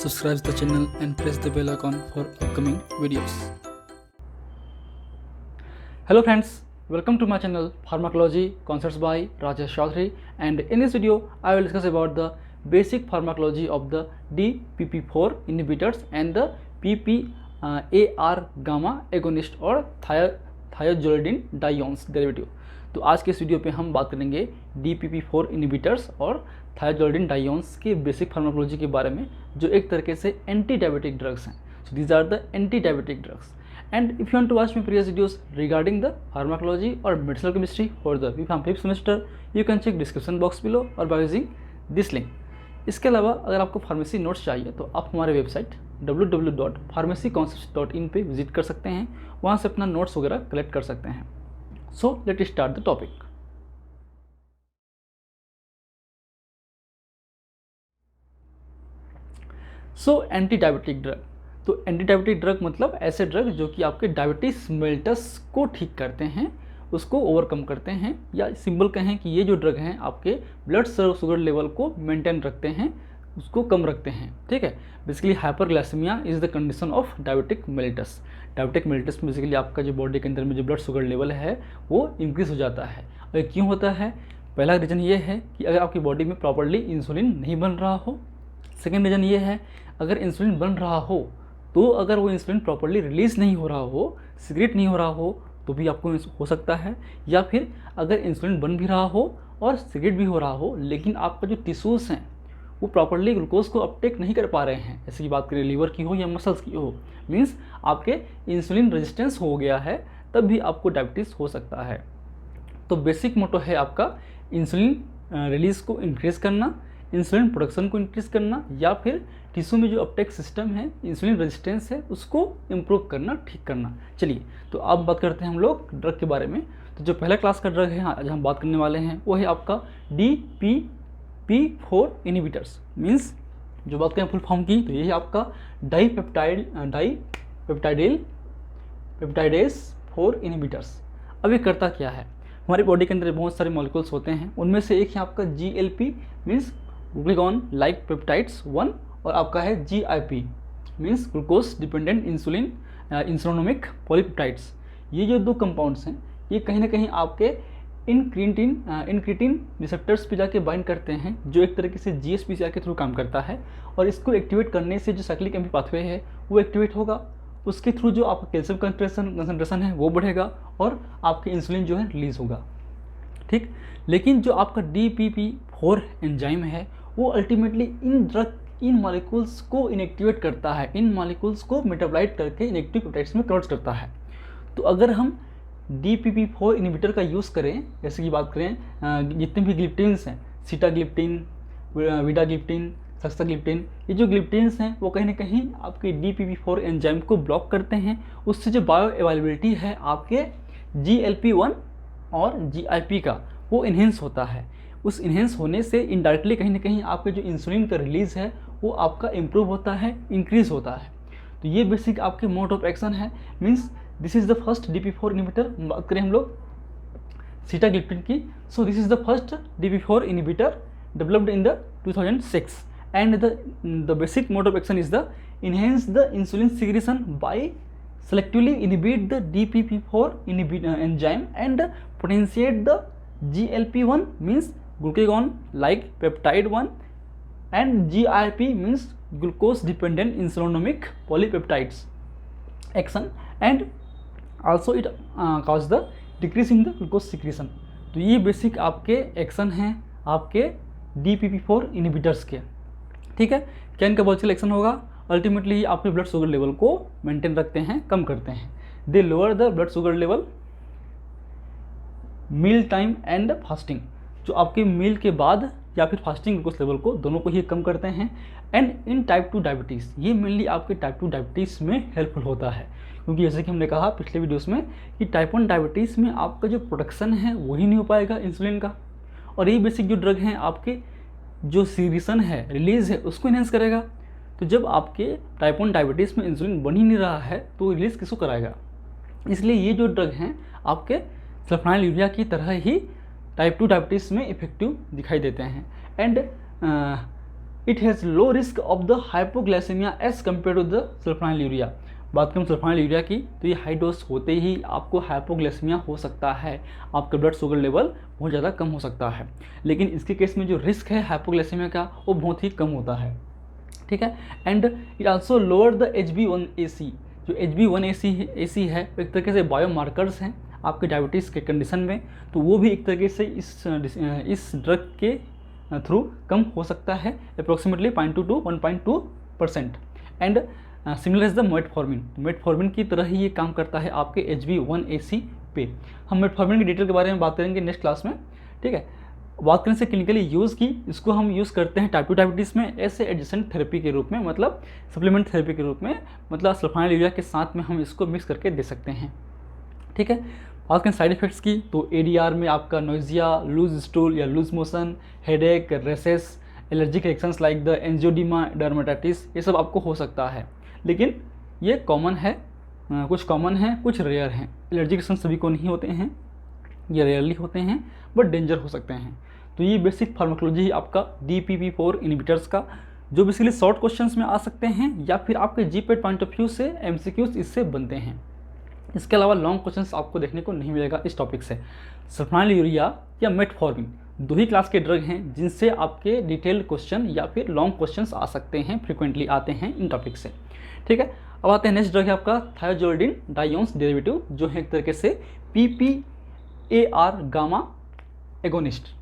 Subscribe the channel and press the bell icon for upcoming videos. Hello friends, welcome to my channel Pharmacology Concepts by Rajesh Chaudhary, and in this video I will discuss about the basic pharmacology of the DPP4 inhibitors and the PPAR gamma agonist और thiazolidine diones derivative। तो आज के इस video पे हम बात करेंगे DPP4 inhibitors और थायोजोलिडिन डायोन्स के बेसिक फार्माकोलॉजी के बारे में, जो एक तरीके से एंटी डायबिटिक ड्रग्स हैं। So these are the anti diabetic drugs. And if you want to watch my previous videos regarding the pharmacology और medicinal chemistry for the B.Pharm 5th semester, you can check description box below और by using this link. इसके अलावा अगर आपको pharmacy notes चाहिए तो आप हमारे वेबसाइट www.pharmacyconcepts.in पे विजिट कर सकते हैं, वहाँ से अपना नोट्स वगैरह कलेक्ट कर सकते हैं। So let's start the topic. So anti diabetic drug, तो एंटी डायबिटिक ड्रग मतलब ऐसे ड्रग जो कि आपके डायबिटीज मेल्टस को ठीक करते हैं, उसको ओवरकम करते हैं, या सिंपल कहें कि ये जो ड्रग हैं आपके ब्लड शुगर लेवल को मेंटेन रखते हैं, उसको कम रखते हैं। ठीक है, basically hyperglycaemia is the condition of diabetic mellitus. Diabetic mellitus में बेसिकली आपका जो बॉडी के अंदर में जो ब्लड शुगर लेवल है वो इंक्रीज हो जाता है। और क्यों होता है? पहला रीज़न ये है कि अगर आपकी बॉडी में प्रॉपर्ली इंसुलिन नहीं बन रहा हो। सेकेंड रीज़न ये है, अगर इंसुलिन बन रहा हो तो अगर वो इंसुलिन प्रॉपर्ली रिलीज़ नहीं हो रहा हो, सिक्रेट नहीं हो रहा हो, तो भी आपको हो सकता है। या फिर अगर इंसुलिन बन भी रहा हो और सिक्रेट भी हो रहा हो, लेकिन आपका जो टिश्यूज़ हैं वो प्रॉपर्ली ग्लूकोज को अपटेक नहीं कर पा रहे हैं, जैसे कि बात करें लीवर की हो या मसल्स की हो, मीन्स आपके इंसुलिन रेजिस्टेंस हो गया है, तब भी आपको डायबिटीज़ हो सकता है। तो बेसिक मोटो है आपका इंसुलिन रिलीज़ को इंक्रीज़ करना, इंसुलिन प्रोडक्शन को इंक्रीज़ करना, या फिर टिश्यू में जो अपटेक सिस्टम है, इंसुलिन रेजिस्टेंस है, उसको इम्प्रूव करना, ठीक करना। चलिए, तो अब बात करते हैं हम लोग ड्रग के बारे में। तो जो पहला क्लास का ड्रग है आज हम बात करने वाले हैं वो है आपका DPP4 इनिबिटर्स। मीन्स जो बात करें फुल फॉर्म की, तो ये है आपका डाईपेप्टाइडेज 4 इनिबिटर्स। अब ये करता क्या है? हमारी बॉडी के अंदर बहुत सारे मॉलिक्यूल्स होते हैं, उनमें से एक है आपका GLP means glucagon like peptides 1, और आपका है GIP means glucose dependent insulinomic polypeptides. ये जो दो कंपाउंड्स हैं ये कहीं ना कहीं आपके इनक्रीटिन रिसेप्टर्स पे जाके बाइंड करते हैं, जो एक तरीके से GSPCR के थ्रू काम करता है, और इसको एक्टिवेट करने से जो साइक्लिक एम्पी पाथवे है वो एक्टिवेट होगा। उसके थ्रू जो आपका कैल्शियम कंसंट्रेशन है वो बढ़ेगा और आपके इंसुलिन जो है रिलीज़ होगा। ठीक, लेकिन जो आपका DPP4 एंजाइम है वो अल्टीमेटली इन मॉलिक्यूल्स को इनएक्टिवेट करता है, इन मॉलिक्यूल्स को मेटाबोलाइट करके इनएक्टिव पेप्टाइड्स में कन्वर्ट करता है। तो अगर हम DPP4 इनिबिटर का यूज़ करें, जैसे कि बात करें जितने भी ग्लिप्टिन्स हैं, सीटाग्लिप्टिन, विडाग्लिप्टिन, सक्साग्लिप्टिन, ये जो ग्लिप्टिन्स हैं वो कहीं ना कहीं आपके DPP4 एंजाइम को ब्लॉक करते हैं। उससे जो बायो अवेलेबिलिटी है आपके GLP-1 और GIP का वो इन्हेंस होता है। उस इन्हेंस होने से इनडायरेक्टली कहीं ना कहीं आपके जो इंसुलिन का रिलीज़ है वो आपका इम्प्रूव होता है, इंक्रीज़ होता है। तो ये बेसिक आपके मोड ऑफ एक्शन है। Means this is the first DPP4 inhibitor. बात करें हम लोग सीटाग्लिप्टिन की, so this is the first DPP4 inhibitor developed in the 2006, and the basic mode of action is the enhance the insulin secretion by selectively inhibit the DPP4 enzyme and potentiate the GLP-1 means glucagon like peptide 1 and GIP means glucose dependent insulinomic polypeptides action, and also it cause the decrease in the glucose secretion। तो ये basic आपके action हैं आपके DPP4 inhibitors के। ठीक है, क्या इनका बायोलॉजिकल एक्शन होगा? अल्टीमेटली आपके ब्लड शुगर लेवल को मेंटेन रखते हैं, कम करते हैं। They lower the blood sugar level meal time and fasting, जो आपके मील के बाद या फिर फास्टिंग ग्लूकोज लेवल को, दोनों को ही कम करते हैं। एंड इन टाइप 2 डायबिटीज़, ये मेनली आपके टाइप 2 डायबिटीज़ में हेल्पफुल होता है, क्योंकि जैसे कि हमने कहा पिछले वीडियोस में कि टाइप 1 डायबिटीज़ में आपका जो प्रोडक्शन है वही नहीं हो पाएगा इंसुलिन का, और ये बेसिक जो ड्रग हैं आपके जो सीक्रेशन है, रिलीज़ है, उसको इन्हेंस करेगा। तो जब आपके टाइप 1 डायबिटीज़ में इंसुलिन बन ही नहीं रहा है तो रिलीज़ किसको कराएगा? इसलिए ये जो ड्रग हैं आपके सल्फोनाइल की तरह ही टाइप 2 डायबिटीज़ में इफेक्टिव दिखाई देते हैं। And it has low risk of the hypoglycaemia as compare to the sulfonyl बात करें सल्फोनाइल यूरिया की, तो ये हाई डोज होते ही आपको हाइपोग्लाइसेमिया हो सकता है, आपका ब्लड शुगर लेवल बहुत ज़्यादा कम हो सकता है। लेकिन इसके केस में जो रिस्क है हाइपोग्लाइसेमिया का वो बहुत ही कम होता है, ठीक है। And it also lower the HbA1c। जो HbA1c है एक तरीके से बायोमार्कर्स हैं आपके डायबिटीज़ के कंडीशन में, तो वो भी एक तरीके से इस ड्रग के थ्रू कम हो सकता है, approximately 0.2 to 1.2%। And similar is the metformin की तरह ही ये काम करता है आपके HbA1c पे। हम मेटफॉर्मिन की डिटेल के बारे में बात करेंगे नेक्स्ट क्लास में, ठीक है। बात करें से क्लिनिकली यूज़ की, इसको हम यूज़ करते हैं टाइप 2 डायबिटीज़ में ऐसे एडजेसेंट थेरेपी के रूप में, मतलब सप्लीमेंट थेरेपी के रूप में, मतलब सल्फोनाइल यूरिया के साथ में हम इसको मिक्स करके दे सकते हैं, ठीक है। बात करें साइड इफ़ेक्ट्स की, तो ADR में आपका नोजिया, लूज स्टूल या loose motion, headache, rashes, allergic reactions like the angioedema, dermatitis, ये सब आपको हो सकता है। लेकिन ये कॉमन है, कुछ कॉमन है, कुछ रेयर हैं। एलर्जिक रिएक्शन सभी को नहीं होते हैं, ये रेयरली होते हैं, बट डेंजर हो सकते हैं। तो ये बेसिक फार्माकोलॉजी है आपका DPP-4 इनहिबिटर्स का, जो बेसिकली शॉर्ट क्वेश्चंस में आ सकते हैं या फिर आपके GPAT पॉइंट ऑफ व्यू से MCQs इससे बनते हैं। इसके अलावा लॉन्ग क्वेश्चंस आपको देखने को नहीं मिलेगा इस टॉपिक से। सल्फोनाइल यूरिया या मेटफॉर्मिन 2 ही क्लास के ड्रग हैं जिनसे आपके डिटेल्ड क्वेश्चन या फिर लॉन्ग क्वेश्चंस आ सकते हैं, फ्रिक्वेंटली आते हैं इन टॉपिक से, ठीक है। अब आते हैं नेक्स्ट ड्रग है आपका थायोजोल्डिन डाइऑन्स डेरिवेटिव, जो है एक तरीके से PPAR गामा एगोनिस्ट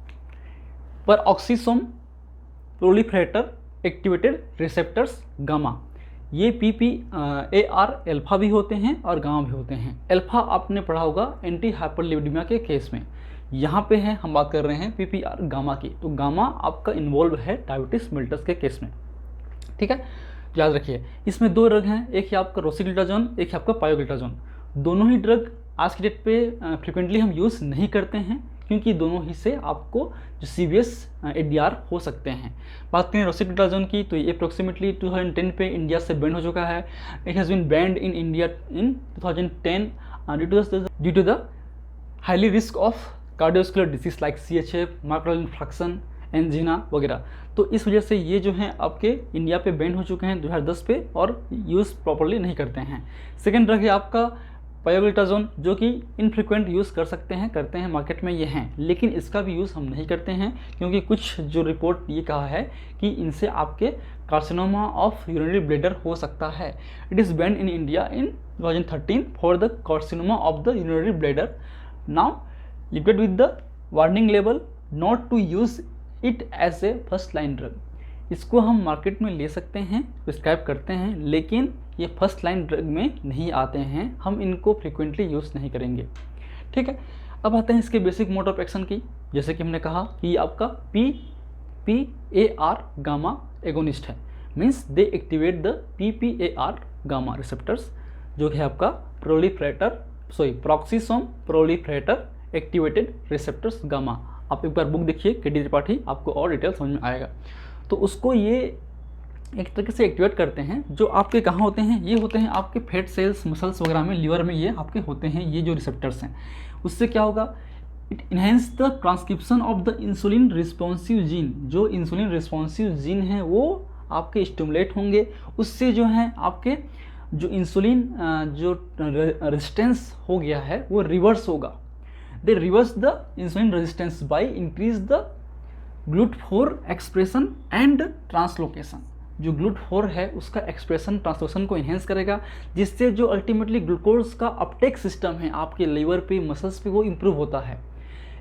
पर ऑक्सीसोम प्रोलिफरेटर एक्टिवेटेड रिसेप्टर्स गामा। ये PPAR अल्फा भी होते हैं और गामा भी होते हैं। अल्फा आपने पढ़ा होगा एंटी हाइपरलिपिडेमिया के केस में, यहाँ पे है हम बात कर रहे हैं PPAR गामा की, तो गामा आपका इन्वॉल्व है डायबिटीज मेलिटस के केस में, ठीक है। याद रखिए इसमें 2 ड्रग हैं, एक है आपका रोसिग्लुटाजोन, एक है आपका पायोग्लुटाजोन। दोनों ही ड्रग आज की डेट पे फ्रिक्वेंटली हम यूज़ नहीं करते हैं, क्योंकि दोनों ही से आपको जो सीवियस ADR हो सकते हैं। बात करें रोसिग्लुटाजोन की, तो ये अप्रोक्सीमेटली 2010 पे इंडिया से बैन हो चुका है। It has been banned in India in 2010 due to the highly risk of cardiovascular disease like CHF, myocardial infarction, angina वगैरह। तो इस वजह से ये जो हैं आपके इंडिया पे बैन हो चुके हैं 2010 पे, और यूज़ प्रॉपर्ली नहीं करते हैं। सेकेंड ड्रग है आपका पायोग्लुटाजोन, जो कि इनफ्रिक्वेंट यूज़ कर सकते हैं, करते हैं, मार्केट में ये हैं, लेकिन इसका भी यूज़ हम नहीं करते हैं, क्योंकि कुछ जो रिपोर्ट ये कहा है कि इनसे आपके कार्सिनोमा ऑफ यूरिनरी ब्लैडर हो सकता है। It is banned in India in 2013 for the carcinoma of the urinary bladder. Now limited with the warning level not to use it as a first line drug. इसको हम market में ले सकते हैं, prescribe करते हैं, लेकिन ये फर्स्ट लाइन ड्रग में नहीं आते हैं, हम इनको फ्रिक्वेंटली यूज़ नहीं करेंगे, ठीक है। अब आते हैं इसके बेसिक मोड ऑफ एक्शन की। जैसे कि हमने कहा कि ये आपका PPAR गामा एगोनिस्ट है, means they activate the PPAR gamma receptors, जो है आपका प्रॉक्सीसोम प्रोलिफरेटर एक्टिवेटेड रिसेप्टर्स गामा। आप एक बार बुक देखिए KD त्रिपाठी, आपको और डिटेल समझ में आएगा। तो उसको ये एक तरीके से एक्टिवेट करते हैं, जो आपके कहाँ होते हैं, ये होते हैं आपके फैट सेल्स, मसल्स वगैरह में, लीवर में ये आपके होते हैं, ये जो रिसेप्टर्स हैं। उससे क्या होगा, it enhance the transcription of the insulin responsive gene. जो इंसुलिन रिस्पॉन्सिव जीन है वो आपके स्टिमुलेट होंगे, उससे जो है आपके जो इंसुलिन जो रेजिस्टेंस हो गया है वो रिवर्स होगा। दे reverse the insulin resistance by increase the GLUT4 expression and translocation. जो GLUT4 है उसका एक्सप्रेशन ट्रांसलोकेशन को इन्हेंस करेगा, जिससे जो अल्टीमेटली ग्लूकोज का अपटेक सिस्टम है आपके लीवर पे, मसल्स पे, वो इम्प्रूव होता है।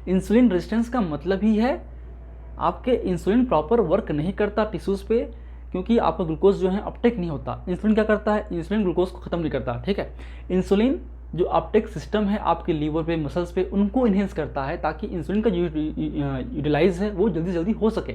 इंसुलिन रेजिस्टेंस का मतलब ही है आपके इंसुलिन प्रॉपर वर्क नहीं करता टिश्यूज़ पे, क्योंकि आपका ग्लूकोज जो है अपटेक नहीं होता। इंसुलिन क्या करता है, इंसुलिन ग्लूकोज को ख़त्म नहीं करता, ठीक है। इंसुलिन जो अपटेक सिस्टम है आपके लीवर पे, मसल्स पे, उनको इन्हेंस करता है, ताकि इंसुलिन का जो यूटिलाइज है वो जल्दी जल्दी हो सके।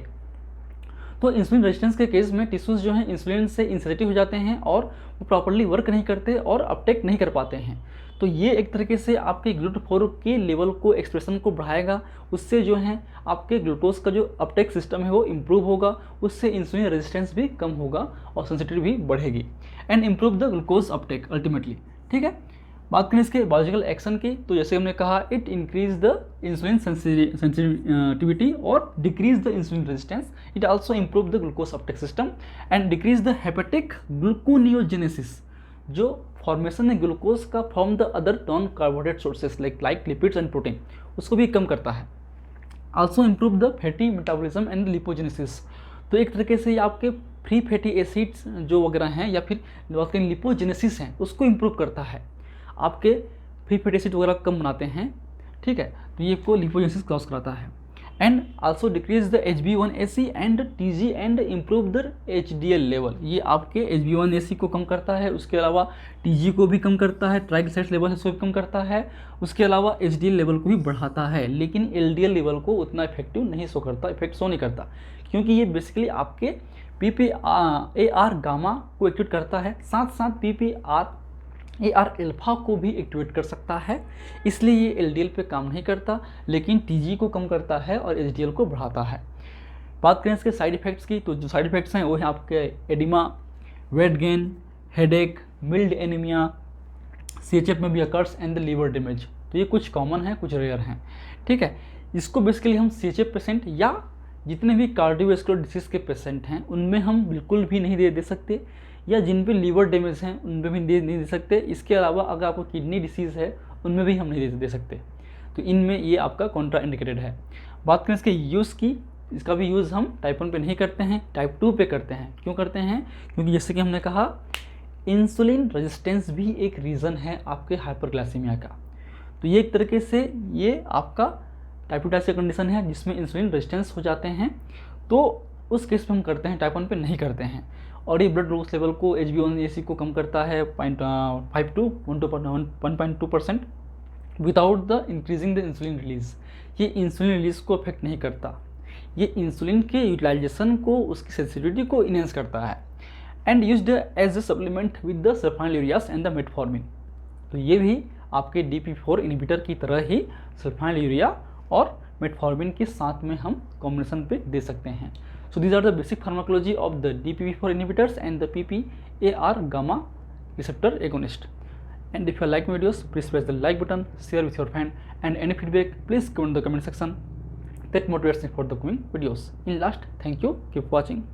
तो इंसुलिन रेजिस्टेंस के केस में टिश्यूज़ जो हैं इंसुलिन से इंसेंसिटिव हो जाते हैं और वो प्रॉपर्ली वर्क नहीं करते और अपटेक नहीं कर पाते हैं। तो ये एक तरीके से आपके GLUT4 के लेवल को, एक्सप्रेशन को बढ़ाएगा, उससे जो है आपके ग्लूकोज का जो अपटेक सिस्टम है वो इम्प्रूव होगा, उससे इंसुलिन रेजिस्टेंस भी कम होगा और सेंसिटिविटी भी बढ़ेगी, and improve the glucose Uptake ultimately, ठीक है। बात करें इसके बायोलॉजिकल एक्शन की, तो जैसे हमने कहा it increase the insulin sensitivity और decrease the insulin resistance. It also improve the glucose uptake system and decrease the hepatic gluconeogenesis, जो फॉर्मेशन है ग्लूकोज का from the other non carbohydrate sources like lipids and protein, उसको भी कम करता है। Also improve the fatty metabolism and lipogenesis, तो एक तरीके से ये आपके फ्री फैटी एसिड्स जो वगैरह हैं या फिर बात करें लिपोजेनेसिस हैं उसको इम्प्रूव करता है, आपके फ्री फैटी एसिड वगैरह कम बनाते हैं, ठीक है, तो ये को लिपोजेनेसिस क्रॉस कराता है। And also decrease the HbA1c and TG and improve the HDL level, ये आपके HbA1c को कम करता है, उसके अलावा TG को भी कम करता है, ट्राइग्लिसराइड्स लेवल इसको भी कम करता है, उसके अलावा HDL लेवल को भी बढ़ाता है, लेकिन LDL लेवल को उतना इफेक्टिव नहीं शो करता, इफेक्ट शो नहीं करता, क्योंकि ये बेसिकली आपके PPAR गामा को एक्टिवेट करता है, साथ साथ PPAR अल्फा को भी एक्टिवेट कर सकता है, इसलिए ये LDL पे काम नहीं करता, लेकिन TG को कम करता है और HDL को बढ़ाता है। बात करें इसके साइड इफ़ेक्ट्स की, तो जो साइड इफ़ेक्ट्स हैं वो हैं आपके oedema, weight gain, headache, mild anaemia, CHF में भी occurs and the liver damage, तो ये कुछ कॉमन है कुछ रेयर हैं, ठीक है। इसको बेसिकली हम CHF पेशेंट या जितने भी कार्डियोवैस्कुलर डिसीज़ के पेशेंट हैं उनमें हम बिल्कुल भी नहीं दे सकते, या जिन पे लीवर डैमेज हैं उन पे भी नहीं दे सकते। इसके अलावा अगर आपको किडनी डिसीज़ है उनमें भी हम नहीं दे सकते, तो इनमें ये आपका कॉन्ट्रा इंडिकेटेड है। बात करें इसके यूज़ की, इसका भी यूज़ हम टाइप 1 पे नहीं करते हैं, टाइप 2 पे करते हैं। क्यों करते हैं? क्योंकि जैसे कि हमने कहा इंसुलिन रेजिस्टेंस भी एक रीज़न है आपके हाइपरग्लाइसीमिया का, तो ये एक तरीके से ये आपका टाइप 2 टाइप से कंडीशन है जिसमें इंसुलिन रेजिस्टेंस हो जाते हैं, तो उस केस में हम करते हैं, टाइप 1 पे नहीं करते हैं। और ये ब्लड ग्लूकोज लेवल को HbA1c को कम करता है 0.5 to 1.2% without the increasing the insulin release, ये इंसुलिन रिलीज को अफेक्ट नहीं करता, ये इंसुलिन के यूटिलाइजेशन को, उसकी सेंसिटिविटी को इनहेंस करता है। And used as a supplement with the sulfonylureas and the metformin, तो ये भी आपके DPP4 इनहिबिटर की तरह ही सल्फोनिलयूरिया और मेटफॉर्मिन के साथ में हम कॉम्बिनेशन पे दे सकते हैं। So these are the basic pharmacology of the DPP4 inhibitors and the PPAR gamma receptor agonist. And if you like my videos, please press the like button, share with your friend, and any feedback, please comment in the comment section. That motivates me for the coming videos. In last, thank you. Keep watching.